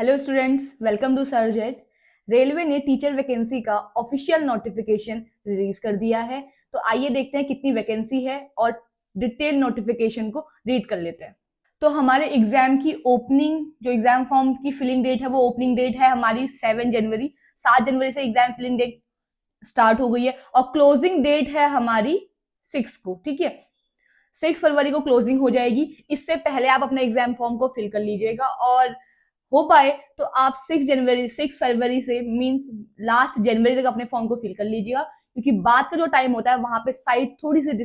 Hello students, welcome to सर्जेट। Railway ने teacher vacancy का ऑफिशियल नोटिफिकेशन रिलीज कर दिया है। तो आइए देखते हैं कितनी वैकेंसी है और डिटेल नोटिफिकेशन को रीड कर लेते हैं। तो हमारे एग्जाम की ओपनिंग, जो एग्जाम फॉर्म की फिलिंग डेट है, वो ओपनिंग डेट है हमारी 7 जनवरी। 7 जनवरी से एग्जाम फिलिंग डेट स्टार्ट हो गई है और क्लोजिंग डेट है हमारी 6 को। ठीक है, 6 फरवरी को क्लोजिंग हो जाएगी। इससे पहले आप अपने एग्जाम फॉर्म को फिल कर लीजिएगा और हो पाए तो आप 6 फरवरी से मींस लास्ट जनवरी तक अपने फॉर्म को फिल कर लीजिएगा, क्योंकि बाद का जो टाइम होता है वहां पे साइट थोड़ी सी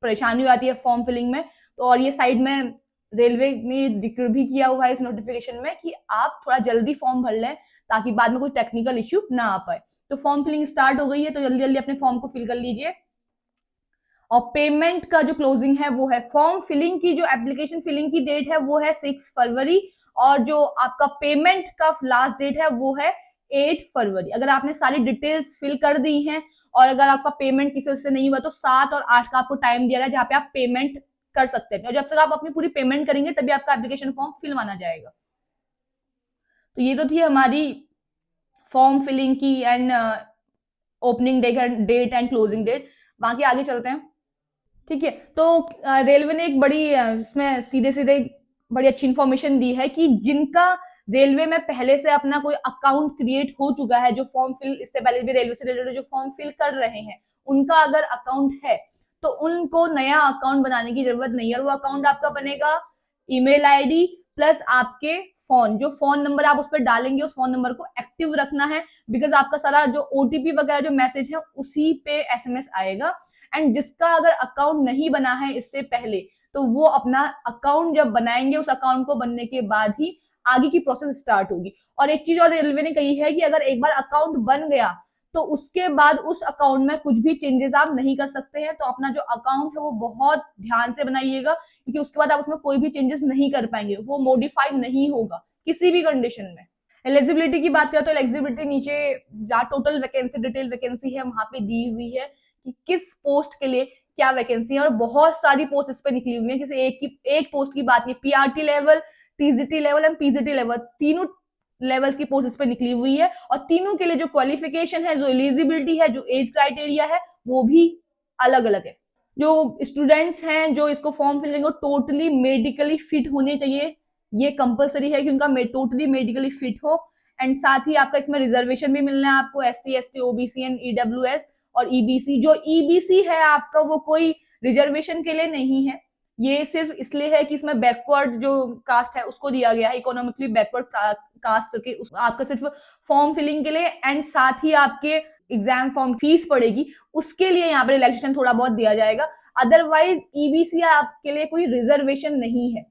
परेशानी आती है फॉर्म फिलिंग में। तो और ये साइड में रेलवे ने जिक्र भी किया हुआ है इस नोटिफिकेशन में कि आप थोड़ा जल्दी फॉर्म भर लें ताकि बाद में कोई टेक्निकल इश्यू ना आ पाए। तो फॉर्म फिलिंग स्टार्ट हो गई है, तो जल्दी जल्दी अपने फॉर्म को फिल कर लीजिए। और पेमेंट का जो क्लोजिंग है वो है, फॉर्म फिलिंग की जो एप्लीकेशन फिलिंग की डेट है वो है 6 फरवरी, और जो आपका पेमेंट का लास्ट डेट है वो है 8 फरवरी। अगर आपने सारी डिटेल्स फिल कर दी हैं और अगर आपका पेमेंट किसी से नहीं हुआ तो 7 और 8 का आपको टाइम दिया है जहां पे आप पेमेंट कर सकते हैं। और जब तक आप अपनी पूरी पेमेंट करेंगे तभी आपका एप्लीकेशन फॉर्म फिल माना जाएगा। तो ये तो थी हमारी फॉर्म फिलिंग की and opening date and closing date. बाकी आगे चलते हैं। ठीक है, तो रेलवे ने एक बड़ी इसमें सीधे सीधे बड़ी अच्छी इंफॉर्मेशन दी है कि जिनका रेलवे में पहले से अपना कोई अकाउंट क्रिएट हो चुका है, जो फॉर्म फिल इससे पहले भी रेलवे से रिलेटेड जो फॉर्म फिल कर रहे हैं, उनका अगर अकाउंट है तो उनको नया अकाउंट बनाने की जरूरत नहीं है। वो अकाउंट आपका बनेगा ईमेल आईडी प्लस आपके फोन, जो फोन नंबर आप उस पर डालेंगे उस फोन नंबर को एक्टिव रखना है, बिकॉज आपका सारा जो ओटीपी वगैरह जो मैसेज है उसी पे एसएमएस आएगा। एंड जिसका अगर अकाउंट नहीं बना है इससे पहले, तो वो अपना अकाउंट जब बनाएंगे उस अकाउंट को बनने के बाद ही आगे की प्रोसेस स्टार्ट होगी। और एक चीज और रेलवे ने कही है कि अगर एक बार अकाउंट बन गया तो उसके बाद उस अकाउंट में कुछ भी चेंजेस आप नहीं कर सकते हैं। तो अपना जो अकाउंट है वो बहुत ध्यान से बनाइएगा, क्योंकि उसके बाद आप उसमें कोई भी चेंजेस नहीं कर पाएंगे, वो मॉडिफाइड नहीं होगा किसी भी कंडीशन में। एलिजिबिलिटी की बात करें तो एलिजिबिलिटी नीचे जहाँ टोटल वैकेंसी डिटेल वैकेंसी है वहां पे दी हुई है कि किस पोस्ट के लिए क्या वैकेंसी है। और बहुत सारी पोस्ट इस पे निकली हुई है, किसी एक पोस्ट की बात नहीं। PRT level, TGT level and PGT level, तीनों लेवल्स की पोस्ट इस पे निकली हुई है। और तीनों के लिए जो क्वालिफिकेशन है, जो एलिजिबिलिटी है, जो एज क्राइटेरिया है, वो भी अलग अलग है। जो स्टूडेंट्स हैं जो इसको फॉर्म फिल करेंगे टोटली मेडिकली फिट होने चाहिए। ये कंपलसरी है कि उनका टोटली मेडिकली फिट हो। एंड साथ ही आपका इसमें रिजर्वेशन भी मिलना है आपको, SC ST OBC and EWS और EBC। जो EBC है आपका वो कोई रिजर्वेशन के लिए नहीं है, ये सिर्फ इसलिए है कि इसमें बैकवर्ड जो कास्ट है उसको दिया गया है, इकोनॉमिकली बैकवर्ड कास्ट करके आपका सिर्फ फॉर्म फिलिंग के लिए। एंड साथ ही आपके एग्जाम फॉर्म फीस पड़ेगी, उसके लिए यहाँ पर रिलैक्सेशन थोड़ा बहुत दिया जाएगा। अदरवाइज EBC आपके लिए कोई रिजर्वेशन नहीं है।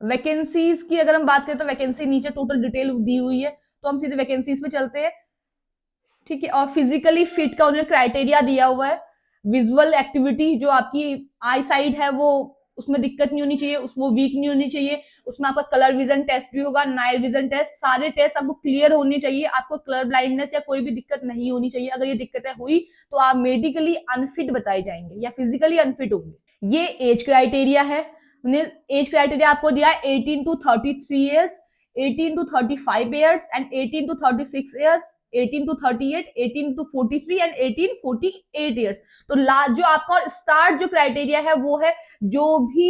वैकेंसीज की अगर हम बात करें तो वैकेंसी नीचे टोटल डिटेल दी हुई है, तो हम सीधे वैकेंसीज पे चलते हैं। ठीक है, और फिजिकली फिट का उन्होंने क्राइटेरिया दिया हुआ है। विजुअल एक्टिविटी, जो आपकी आई साइड है वो उसमें दिक्कत नहीं होनी चाहिए, वो वीक नहीं होनी चाहिए। उसमें आपका कलर विजन टेस्ट भी होगा, नाइट विजन टेस्ट, सारे टेस्ट आपको क्लियर होने चाहिए। आपको कलर ब्लाइंडनेस या कोई भी दिक्कत नहीं होनी चाहिए। अगर ये दिक्कतें हुई तो आप मेडिकली अनफिट बताए जाएंगे या फिजिकली अनफिट होंगे। ये एज क्राइटेरिया है। एज क्राइटेरिया आपको दिया है 18 to 33 years, 18 to 35 years and 18 to 36 years, 18 to 38, 18 to 43 and 18 48 years. तो जो आपका स्टार्ट जो क्राइटेरिया है वो है, जो भी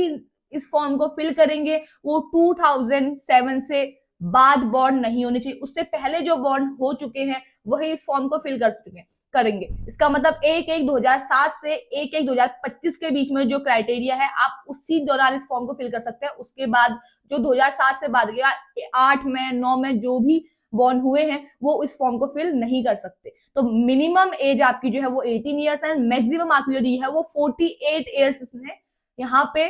इस फॉर्म को फिल करेंगे वो 2007 से बाद बॉर्न नहीं होने चाहिए। उससे पहले जो बॉर्न हो चुके हैं वही इस फॉर्म को फिल कर चुके हैं करेंगे। इसका मतलब 1/1/2007 से 1/1/2025 के बीच में जो क्राइटेरिया है आप उसी दौरान इस फॉर्म को फिल कर सकते हैं। उसके बाद जो 2007 से बाद गया 8 में 9 में जो भी बॉर्न हुए हैं वो इस फॉर्म को फिल नहीं कर सकते। तो मिनिमम एज आपकी जो है वो 18 ईयर्स है, मैक्सिमम आपकी जो दी है वो 48 ईयर्स इसने यहाँ पे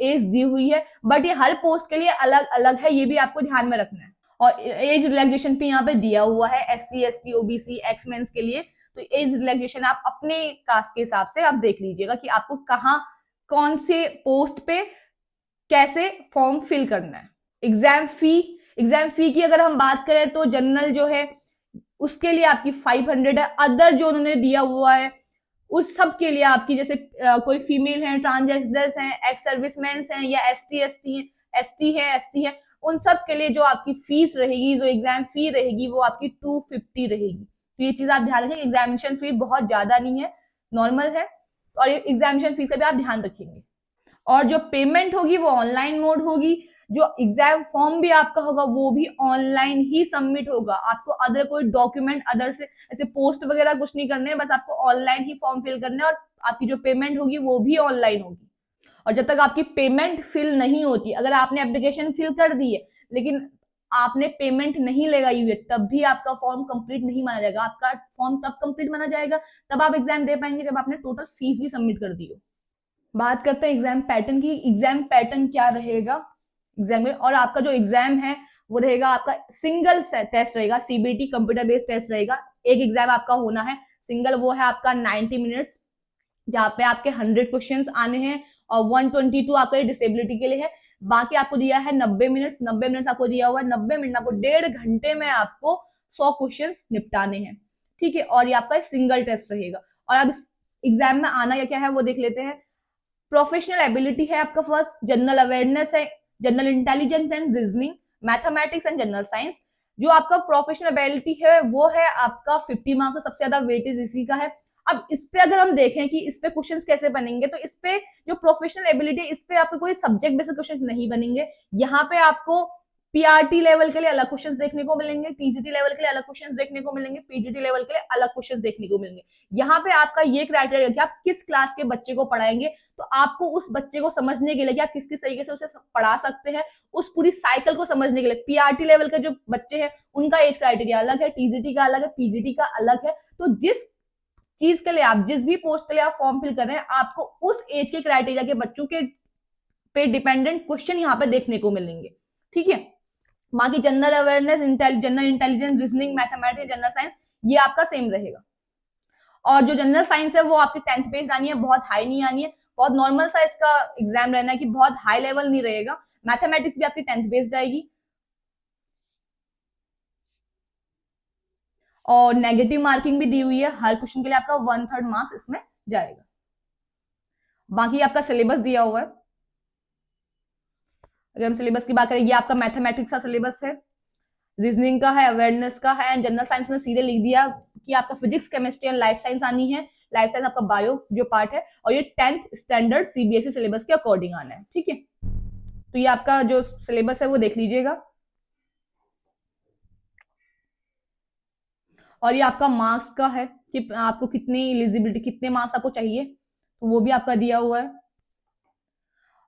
एज दी हुई है। बट ये हर पोस्ट के लिए अलग अलग है, ये भी आपको ध्यान में रखना है। और एज रिलैक्सेशन भी यहाँ पे दिया हुआ है SC ST OBC एक्समेंस के लिए। तो एज रिलैक्सेशन आप अपने कास्ट के हिसाब से आप देख लीजिएगा कि आपको कहाँ कौन से पोस्ट पे कैसे फॉर्म फिल करना है। एग्जाम फी की अगर हम बात करें तो जनरल जो है उसके लिए आपकी 500 है। अदर जो उन्होंने दिया हुआ है उस सब के लिए आपकी, जैसे कोई फीमेल है, ट्रांसजेंडर्स हैं, एक्स सर्विसमैन हैं या ST है, ST है, उन सब के लिए जो आपकी फीस रहेगी, जो एग्जाम फी रहेगी, वो आपकी 250 रहेगी। तो ये चीज आप ध्यान रखेंगे, एग्जामिनेशन फी बहुत ज्यादा नहीं है, नॉर्मल है, और ये एग्जामिनेशन फीस का भी आप ध्यान रखेंगे। और जो पेमेंट होगी वो ऑनलाइन मोड होगी, जो एग्जाम फॉर्म भी आपका होगा वो भी ऑनलाइन ही सबमिट होगा। आपको अदर कोई डॉक्यूमेंट अदर से ऐसे पोस्ट वगैरह कुछ नहीं करने हैं, बस आपको ऑनलाइन ही फॉर्म फिल करना है, और आपकी जो पेमेंट होगी वो भी ऑनलाइन होगी। और जब तक आपकी पेमेंट फिल नहीं होती, अगर आपने एप्लीकेशन फिल कर दी है लेकिन आपने पेमेंट नहीं लगाई हुई है, तब भी आपका फॉर्म कंप्लीट नहीं माना जाएगा। आपका फॉर्म तब कंप्लीट माना जाएगा, तब आप एग्जाम दे पाएंगे जब आपने टोटल फीस भी सबमिट कर दी हो। बात करते हैं एग्जाम पैटर्न की। एग्जाम पैटर्न क्या रहेगा एग्जाम में, और आपका जो एग्जाम है वो रहेगा, आपका सिंगल टेस्ट रहेगा, सीबीटी कंप्यूटर बेस्ड टेस्ट रहेगा। एक एग्जाम आपका होना है सिंगल, वो है आपका 90 मिनट्स, जहाँ पे आपके 100 क्वेश्चंस आने हैं, और 122 आपका डिसेबिलिटी के लिए है। बाकी आपको दिया है 90 मिनट, 90 मिनट आपको दिया हुआ है, 90 मिनट आपको 1.5 घंटे में आपको 100 क्वेश्चन निपटाने हैं, ठीक है। और ये आपका सिंगल टेस्ट रहेगा। और अब इस एग्जाम में आना या क्या है वो देख लेते हैं। प्रोफेशनल एबिलिटी है आपका फर्स्ट, जनरल अवेयरनेस है, general intelligence and reasoning, mathematics and general science. जो आपका प्रोफेशनल एबिलिटी है वो है आपका 50 मार्क्स, सबसे ज्यादा वेटेज इसी का है। अब इस पे अगर हम देखें कि इस पे क्वेश्चंस कैसे बनेंगे, तो इस पे जो प्रोफेशनल एबिलिटी, इस पे आपको कोई सब्जेक्ट बेस्ड क्वेश्चंस नहीं बनेंगे। यहाँ पे आपको पीआरटी लेवल के लिए अलग क्वेश्चंस देखने को मिलेंगे, टीजीटी लेवल के लिए अलग क्वेश्चंस देखने को मिलेंगे, पीजीटी लेवल के लिए अलग क्वेश्चंस देखने को मिलेंगे। यहाँ पे आपका ये क्राइटेरिया कि आप किस क्लास के बच्चे को पढ़ाएंगे, तो आपको उस बच्चे को समझने के लिए कि आप किस किस तरीके से उसे पढ़ा सकते हैं, उस पूरी साइकिल को समझने के लिए पीआरटी लेवल के जो बच्चे हैं उनका एज क्राइटेरिया अलग है, टीजीटी का अलग है, पीजीटी का अलग है। तो जिस चीज के लिए आप, जिस भी पोस्ट के लिए आप फॉर्म फिल कर रहे हैं, आपको उस एज के क्राइटेरिया के बच्चों के पे डिपेंडेंट क्वेश्चन यहाँ पे देखने को मिलेंगे, ठीक है। बाकी general awareness, general intelligence, reasoning, mathematics, general science, ये आपका सेम रहेगा। और जो जनरल साइंस है वो आपकी 10th बेस्ड आनी है, बहुत हाई नहीं आनी है, बहुत नॉर्मल सा इसका एग्जाम रहना है कि बहुत हाई लेवल नहीं रहेगा। मैथमेटिक्स भी आपकी 10th बेस्ड आएगी, और नेगेटिव मार्किंग भी दी हुई है, हर क्वेश्चन के लिए आपका 1/3 मार्क्स इसमें जाएगा। बाकी आपका सिलेबस दिया हुआ है। अगर हम सिलेबस की बात करें, ये आपका मैथमेटिक्स का सिलेबस है, रीजनिंग का है, अवेयरनेस का है, एंड जनरल साइंस में सीधे लिख दिया कि आपका physics, chemistry and life science आनी है। लाइफ साइंस आपका बायो जो पार्ट है, और ये 10th स्टैंडर्ड सीबीएसई सिलेबस के अकॉर्डिंग आना है, ठीक है। तो ये आपका जो सिलेबस है वो देख लीजिएगा। और ये आपका मार्क्स का है कि आपको कितनी एलिजिबिलिटी, कितने मार्क्स आपको चाहिए, तो वो भी आपका दिया हुआ है।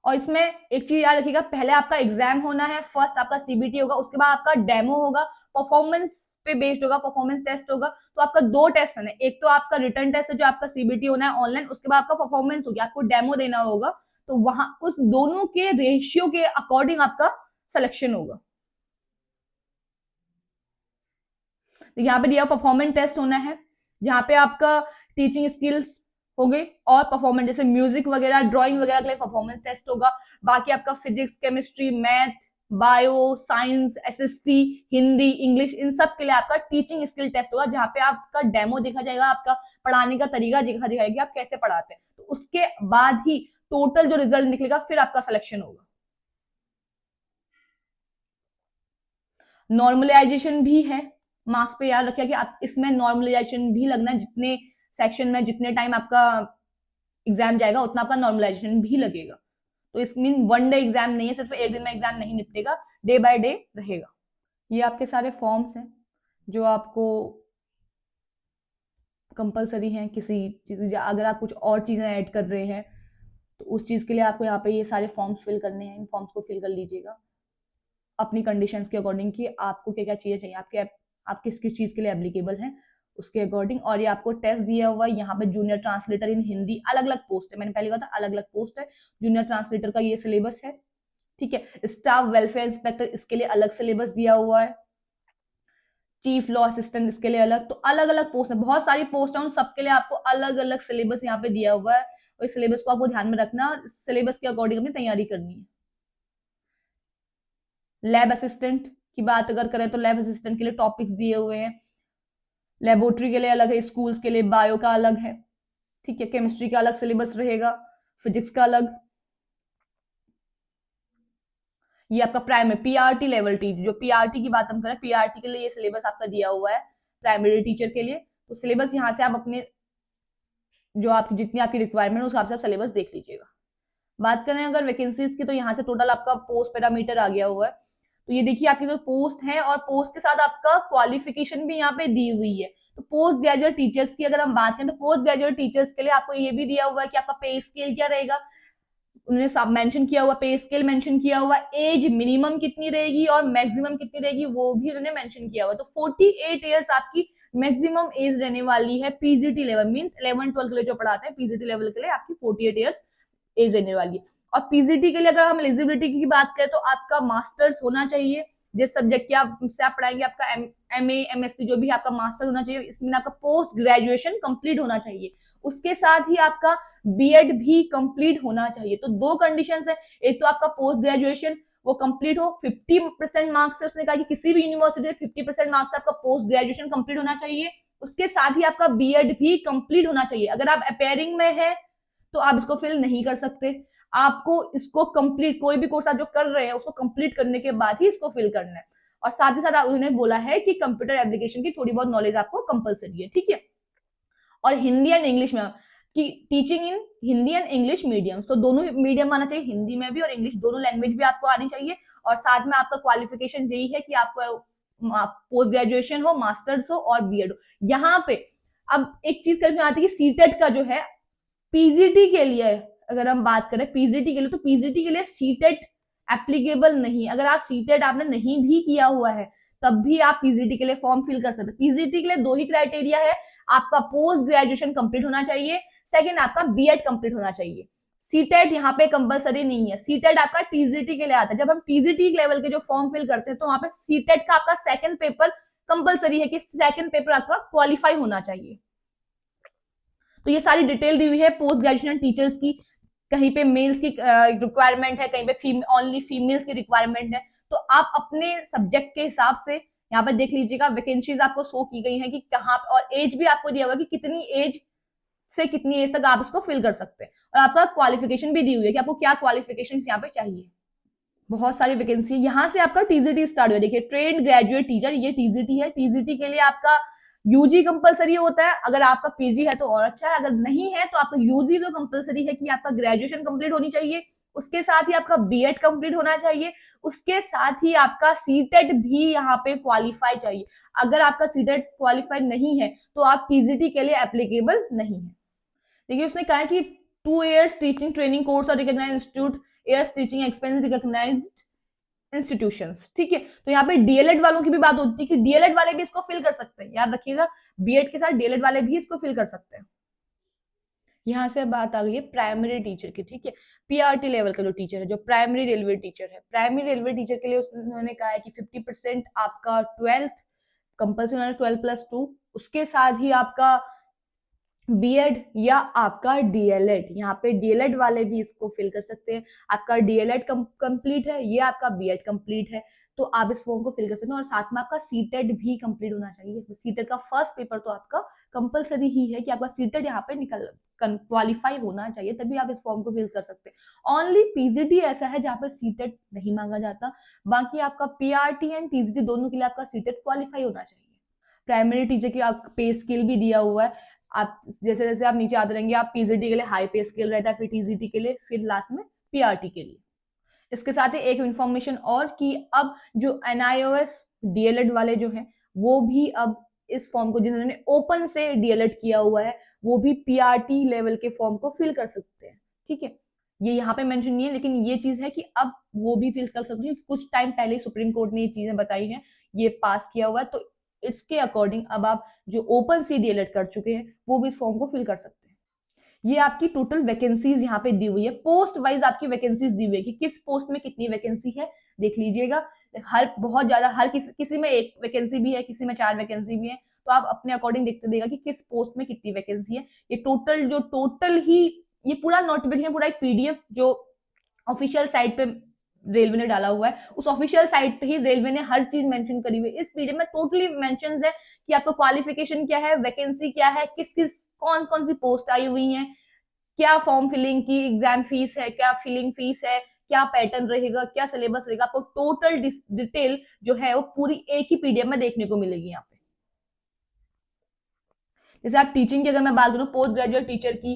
और इसमें एक चीज याद रखिएगा, पहले आपका एग्जाम होना है, फर्स्ट आपका सीबीटी होगा, उसके बाद आपका डेमो होगा, परफॉर्मेंस पे बेस्ड होगा, परफॉर्मेंस टेस्ट होगा। तो आपका 2 टेस्ट है, एक तो आपका रिटर्न टेस्ट है जो आपका सीबीटी होना है ऑनलाइन, उसके बाद आपका परफॉर्मेंस होगी, आपको डेमो देना होगा। तो वहां उस दोनों के रेशियो के अकॉर्डिंग आपका सिलेक्शन होगा। तो यहाँ पे दिया परफॉर्मेंस टेस्ट होना है, जहाँ पे आपका टीचिंग स्किल्स हो गई और परफॉर्मेंस, जैसे म्यूजिक वगैरह, ड्राइंग वगैरह के लिए परफॉर्मेंस टेस्ट होगा। बाकी आपका physics, chemistry, math, bio, science, SST, Hindi, English, इन सब के लिए आपका टीचिंग स्किल टेस्ट होगा, जहाँ पे आपका डेमो देखा जाएगा, आपका पढ़ाने का तरीका देखा जाएगा, आप कैसे पढ़ाते हैं। तो उसके बाद ही टोटल जो रिजल्ट निकलेगा, फिर आपका सिलेक्शन होगा। नॉर्मलाइजेशन भी है, मार्क्स पे याद रखिए कि आप इसमें नॉर्मलाइजेशन भी लगना है, जितने सेक्शन में जितने टाइम आपका एग्जाम जाएगा उतना आपका नॉर्मलाइजेशन भी लगेगा। तो इस मीन 1 डे एग्जाम नहीं है, सिर्फ एक दिन में एग्जाम नहीं निपटेगा, डे बाय डे रहेगा। ये आपके सारे फॉर्म्स हैं जो आपको कंपलसरी हैं। किसी चीज, अगर आप कुछ और चीजें ऐड कर रहे हैं तो उस चीज के लिए आपको यहाँ पे ये सारे फॉर्म्स फिल करने हैं, इन फॉर्म्स को फिल कर लीजिएगा अपनी कंडीशंस के अकॉर्डिंग कि आपको क्या क्या चीजें चाहिए, आपके आप किस किस चीज के लिए एप्लीकेबल हैं उसके अकॉर्डिंग। और ये आपको टेस्ट दिया हुआ है, यहाँ पे जूनियर ट्रांसलेटर इन हिंदी, अलग अलग पोस्ट है, मैंने पहले कहा था अलग अलग पोस्ट है। जूनियर ट्रांसलेटर का ये सिलेबस है, ठीक है। स्टाफ वेलफेयर इंस्पेक्टर, इसके लिए अलग सिलेबस दिया हुआ है। चीफ लॉ असिस्टेंट, इसके लिए अलग। तो अलग अलग पोस्ट है, बहुत सारी पोस्ट है, उन सबके लिए आपको अलग अलग सिलेबस यहाँ पे दिया हुआ है, और इस सिलेबस को आपको ध्यान में रखना है और सिलेबस के अकॉर्डिंग अपनी तैयारी करनी है। लैब असिस्टेंट की बात अगर करें तो लैब असिस्टेंट के लिए टॉपिक्स दिए हुए हैं, लेबोरेटरी के लिए अलग है, स्कूल्स के लिए बायो का अलग है, ठीक है। केमिस्ट्री का अलग सिलेबस रहेगा, फिजिक्स का अलग। ये आपका प्राइमरी पीआरटी लेवल टीचर, जो पीआरटी की बात हम करें, पीआरटी के लिए ये सिलेबस आपका दिया हुआ है प्राइमरी टीचर के लिए। तो सिलेबस यहाँ से आप अपने जो आपकी जितनी आपकी रिक्वायरमेंट है उस हिसाब से आप सिलेबस देख लीजिएगा। बात करें अगर वैकेंसीज की, तो यहाँ से टोटल आपका पोस्ट पैरामीटर आ गया हुआ है। तो ये देखिए आपकी जो पोस्ट है, और पोस्ट के साथ आपका क्वालिफिकेशन भी यहाँ पे दी हुई है। तो पोस्ट ग्रेजुएट टीचर्स की अगर हम बात करें, तो पोस्ट ग्रेजुएट टीचर्स के लिए आपको ये भी दिया हुआ है कि आपका पे स्केल क्या रहेगा। उन्होंने सब मेंशन किया हुआ, पे स्केल मेंशन किया हुआ, एज मिनिमम कितनी रहेगी और मैक्सिमम कितनी रहेगी वो भी उन्होंने मेंशन किया हुआ। तो 48 ईयर्स आपकी मैक्सिमम एज रहने वाली है पीजीटी लेवल, मींस 11 12 के लिए जो पढ़ाते हैं पीजीटी लेवल के लिए आपकी 48 ईयर्स एज रहने वाली है। और पीजीटी के लिए अगर हम एलिजिबिलिटी की बात करें, तो आपका मास्टर्स होना चाहिए जिस सब्जेक्ट से आप पढ़ाएंगे, आपका एमए एमएससी जो भी आपका मास्टर होना चाहिए, इसमें आपका पोस्ट ग्रेजुएशन कंप्लीट होना चाहिए। उसके साथ ही आपका बीएड भी कंप्लीट होना चाहिए। तो दो कंडीशंस है, एक तो आपका पोस्ट ग्रेजुएशन वो कंप्लीट हो 50% मार्क्स से, उसने कहा कि किसी भी यूनिवर्सिटी से 50% मार्क्स से आपका पोस्ट ग्रेजुएशन कंप्लीट होना चाहिए। उसके साथ ही आपका बीएड भी कंप्लीट होना चाहिए। अगर आप अपेयरिंग में है तो आप इसको फिल नहीं कर सकते, आपको इसको कंप्लीट, कोई भी कोर्स आप जो कर रहे हैं उसको कंप्लीट करने के बाद ही इसको फिल करना है। और साथ ही साथ उन्होंने बोला है कि कंप्यूटर एप्लीकेशन की थोड़ी बहुत नॉलेज आपको कंपलसरी है, ठीक है। और हिंदी एंड इंग्लिश में कि teaching in Hindi and English medium, तो दोनों मीडियम आना चाहिए, हिंदी में भी और इंग्लिश दोनों लैंग्वेज भी आपको आनी चाहिए। और साथ में आपका क्वालिफिकेशन यही है कि आपको पोस्ट ग्रेजुएशन हो, मास्टर्स हो और बीएड हो। यहाँ पे अब एक चीज करने आती है कि सीटेट का जो है पीजीटी के लिए, अगर हम बात करें पीजीटी के लिए, तो पीजीटी के लिए सीटेट एप्लीकेबल नहीं। अगर आप सीटेट आपने नहीं भी किया हुआ है तब भी आप पीजीटी के लिए फॉर्म फिल कर सकते हैं। पीजीटी के लिए दो ही क्राइटेरिया है, आपका पोस्ट ग्रेजुएशन कंप्लीट होना चाहिए, सेकंड आपका बीएड कंप्लीट होना चाहिए। सीटेट यहाँ पे कंपलसरी नहीं है, सीटेट आपका टीजीटी के लिए आता है। जब हम टीजीटी लेवल के जो फॉर्म फिल करते हैं तो वहां पे सीटेट का आपका सेकंड पेपर कंपलसरी है कि सेकंड पेपर आपका क्वालिफाई होना चाहिए। तो ये सारी डिटेल दी हुई है पोस्ट ग्रेजुएशन टीचर्स की। कहीं पे मेल्स की रिक्वायरमेंट है, कहीं पे ओनली फीमेल्स की रिक्वायरमेंट है। तो आप अपने सब्जेक्ट के हिसाब से यहाँ पर देख लीजिएगा, वैकेंसीज आपको शो की गई है कि कहाँ, और एज भी आपको दिया हुआ कि कितनी एज से कितनी एज तक आप इसको फिल कर सकते हैं। और आपका क्वालिफिकेशन भी दी हुई है कि आपको क्या क्वालिफिकेशन यहाँ पे चाहिए। बहुत सारी वैकेंसी यहाँ से आपका टीजीटी स्टार्ट हुआ। देखिए ट्रेंड ग्रेजुएट टीचर, ये टीजीटी है। टीजीटी के लिए आपका यूजी कंपलसरी होता है, अगर आपका पीजी है तो और अच्छा है, अगर नहीं है तो आपका यूजी तो कंपलसरी है कि आपका ग्रेजुएशन कंप्लीट होनी चाहिए। उसके साथ ही आपका बीएड कंप्लीट होना चाहिए। उसके साथ ही आपका सीटेट भी यहाँ पे क्वालिफाई चाहिए। अगर आपका सीटेट क्वालिफाई नहीं है तो आप टीजीटी के लिए एप्लीकेबल नहीं है। देखिए उसने कहा है कि 2 years टीचिंग ट्रेनिंग कोर्स और recognised institute, years teaching experience recognised institutions, ठीक है। तो यहाँ पे डीएलएड वालों की भी बात होती है कि डीएलएड वाले भी इसको फिल कर सकते हैं, याद रखिएगा, बीएड के साथ डीएलएड वाले भी इसको फिल कर सकते हैं। यहाँ से बात आ गई है प्राइमरी टीचर की, ठीक है। पीआरटी लेवल का जो टीचर है, जो प्राइमरी रेलवे टीचर है, प्राइमरी रेलवे टीचर के लिए उन्होंने कहा है कि 50% आपका 12th कंपल्सरी 12+2, उसके साथ ही आपका बीएड या आपका डीएलएड, यहाँ पे डीएलएड वाले भी इसको फिल कर सकते हैं। आपका डीएलएड कंप्लीट है, ये आपका बीएड कंप्लीट है, तो आप इस फॉर्म को फिल कर सकते हैं। और साथ में आपका सीटेट भी कंप्लीट होना चाहिए। सीटेट का फर्स्ट पेपर तो आपका कंपलसरी ही है कि आपका सीटेट यहाँ पे निकल क्वालिफाई होना चाहिए, तभी आप इस फॉर्म को फिल कर सकते हैं। ओनली पीजीटी ऐसा है जहाँ पर सीटेट नहीं मांगा जाता, बाकी आपका पीआरटी एंड टीजीटी दोनों के लिए आपका सीटेट क्वालिफाई होना चाहिए। प्राइमरी टीचर की आप पे स्केल भी दिया हुआ है, आप जैसे जैसे आप नीचे आते रहेंगे, आप पीजीटी के लिए हाई पे स्केल रहता है, फिर टीजीटी के लिए, फिर लास्ट में पीआरटी के लिए। इसके साथ ही एक इन्फॉर्मेशन और कि अब जो एनआईओएस डीएलएड वाले जो हैं वो भी अब इस फॉर्म को, जिन्होंने ओपन से डीएलएड किया हुआ है, वो भी पीआरटी लेवल के फॉर्म को फिल कर सकते हैं, ठीक है। ये यहाँ पे मेंशन नहीं है, लेकिन ये चीज है कि अब वो भी फिल कर सकते हैं। कुछ टाइम पहले सुप्रीम कोर्ट ने ये चीजें बताई हैं, ये पास किया हुआ है, तो इसके अकॉर्डिंग अब आप जो ओपन सी डीएलएड कर चुके हैं वो भी इस फॉर्म को फिल कर सकते हैं। ये आपकी टोटल वैकेंसीज यहाँ पे दी हुई है, पोस्ट वाइज आपकी वैकेंसीज दी हुई है कि किस पोस्ट में कितनी वैकेंसी है, देख लीजिएगा। हर बहुत ज्यादा, हर किसी में एक वैकेंसी भी है, किसी में 4 वैकेंसी भी है, तो आप अपने अकॉर्डिंग देखते देगा कि किस पोस्ट में कितनी वैकेंसी है। ये टोटल ही ये पूरा नोटिफिकेशन, पूरा एक पीडीएफ जो ऑफिशियल साइट पे रेलवे ने डाला हुआ है, उस ऑफिशियल साइट पे ही रेलवे ने हर चीज मेंशन करी हुई है। इस पीडीएफ में टोटली मेंशंस है कि आपका क्वालिफिकेशन क्या है, वैकेंसी क्या है, किस किस कौन कौन सी पोस्ट आई हुई है, क्या फॉर्म फिलिंग की एग्जाम फीस है, क्या फिलिंग फीस है, क्या पैटर्न रहेगा, क्या सिलेबस रहेगा, आपको टोटल डिटेल जो है वो पूरी एक ही पीडीएफ में देखने को मिलेगी यहाँ पे। जैसे आप टीचिंग की अगर मैं बात करूँ, पोस्ट ग्रेजुएट टीचर की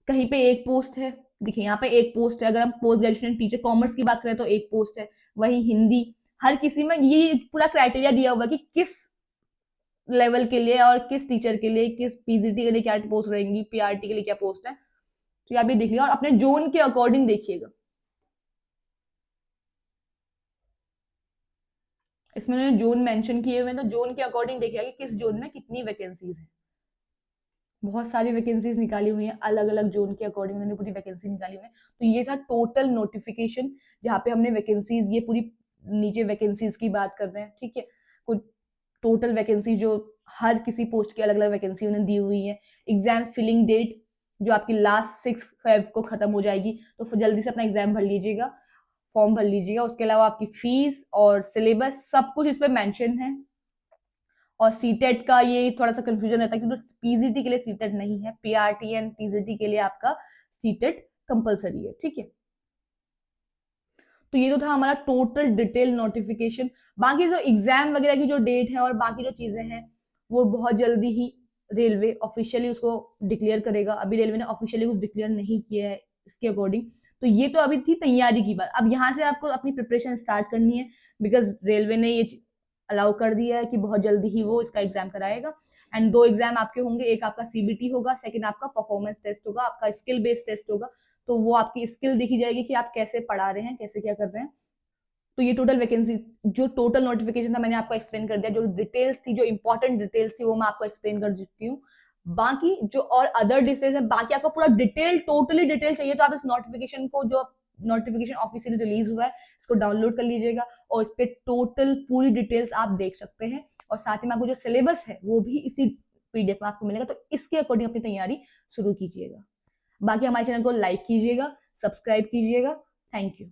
कहीं पे एक पोस्ट है, देखिए यहाँ पे एक पोस्ट है। अगर हम पोस्ट ग्रेजुएशन टीचर कॉमर्स की बात करें तो एक पोस्ट है। वही हिंदी, हर किसी में ये पूरा क्राइटेरिया दिया हुआ कि किस लेवल के लिए और किस टीचर के लिए, किस पीजीटी के लिए क्या पोस्ट रहेंगी, पीआरटी के लिए क्या पोस्ट है। तो आप ये देख लिया और अपने जोन के अकॉर्डिंग देखिएगा। इसमें उन्होंने जोन मेंशन किए हुए हैं, तो जोन के अकॉर्डिंग देखिएगा कि किस जोन में कितनी वैकेंसीज है। बहुत सारी वैकेंसीज निकाली हुई हैं, अलग अलग जोन के अकॉर्डिंग उन्होंने पूरी वैकेंसी निकाली हुई है। तो ये था टोटल नोटिफिकेशन, जहाँ पे हमने वैकेंसीज, ये पूरी नीचे वैकेंसीज की बात कर रहे हैं, ठीक है। कुछ टोटल वैकेंसी जो हर किसी पोस्ट की अलग अलग वैकेंसी उन्हें दी हुई है। एग्जाम फिलिंग डेट जो आपकी लास्ट 6 फेब को खत्म हो जाएगी, तो जल्दी से अपना एग्जाम भर लीजिएगा, फॉर्म भर लीजिएगा। उसके अलावा आपकी फीस और सिलेबस सब कुछ इस पर मैंशन है। और सीटेट का ये थोड़ा सा कंफ्यूजन रहता है क्योंकि पीजीटी के लिए सीटेट नहीं है, पीआरटी एंड पीजीटी के लिए आपका सीटेट कंपलसरी है, ठीक है। तो ये तो था हमारा टोटल डिटेल नोटिफिकेशन। बाकी जो एग्जाम वगैरह की जो डेट है और बाकी जो चीजें हैं वो बहुत जल्दी ही रेलवे ऑफिशियली उसको डिक्लेयर करेगा। अभी रेलवे ने ऑफिशियली कुछ डिक्लेयर नहीं किया है इसके अकॉर्डिंग। तो ये तो अभी थी तैयारी की बात। अब यहाँ से आपको अपनी प्रिपरेशन स्टार्ट करनी है, बिकॉज रेलवे ने ये अलाउ कर दिया है कि बहुत जल्दी ही वो इसका एग्जाम कराएगा। एंड 2 एग्जाम आपके होंगे, एक आपका सीबीटी होगा, सेकंड आपका परफॉर्मेंस टेस्ट होगा, आपका स्किल बेस्ड टेस्ट होगा। तो वो आपकी स्किल दिखी जाएगी कि आप कैसे पढ़ा रहे हैं, कैसे क्या कर रहे हैं। तो ये टोटल वैकेंसी, जो टोटल नोटिफिकेशन था मैंने आपको एक्सप्लेन कर दिया। जो डिटेल्स थी, जो इंपॉर्टेंट डिटेल्स थी वो मैं आपको एक्सप्लेन कर चुकी हूँ। बाकी जो और अदर डिटेल्स है, बाकी आपको पूरा डिटेल, टोटली डिटेल चाहिए तो आप इस नोटिफिकेशन को, जो नोटिफिकेशन ऑफिशियली रिलीज हुआ है, इसको डाउनलोड कर लीजिएगा और इस पे टोटल पूरी डिटेल्स आप देख सकते हैं। और साथ ही में आपको जो सिलेबस है वो भी इसी पीडीएफ में आपको मिलेगा। तो इसके अकॉर्डिंग अपनी तैयारी शुरू कीजिएगा। बाकी हमारे चैनल को लाइक कीजिएगा, सब्सक्राइब कीजिएगा। Thank you.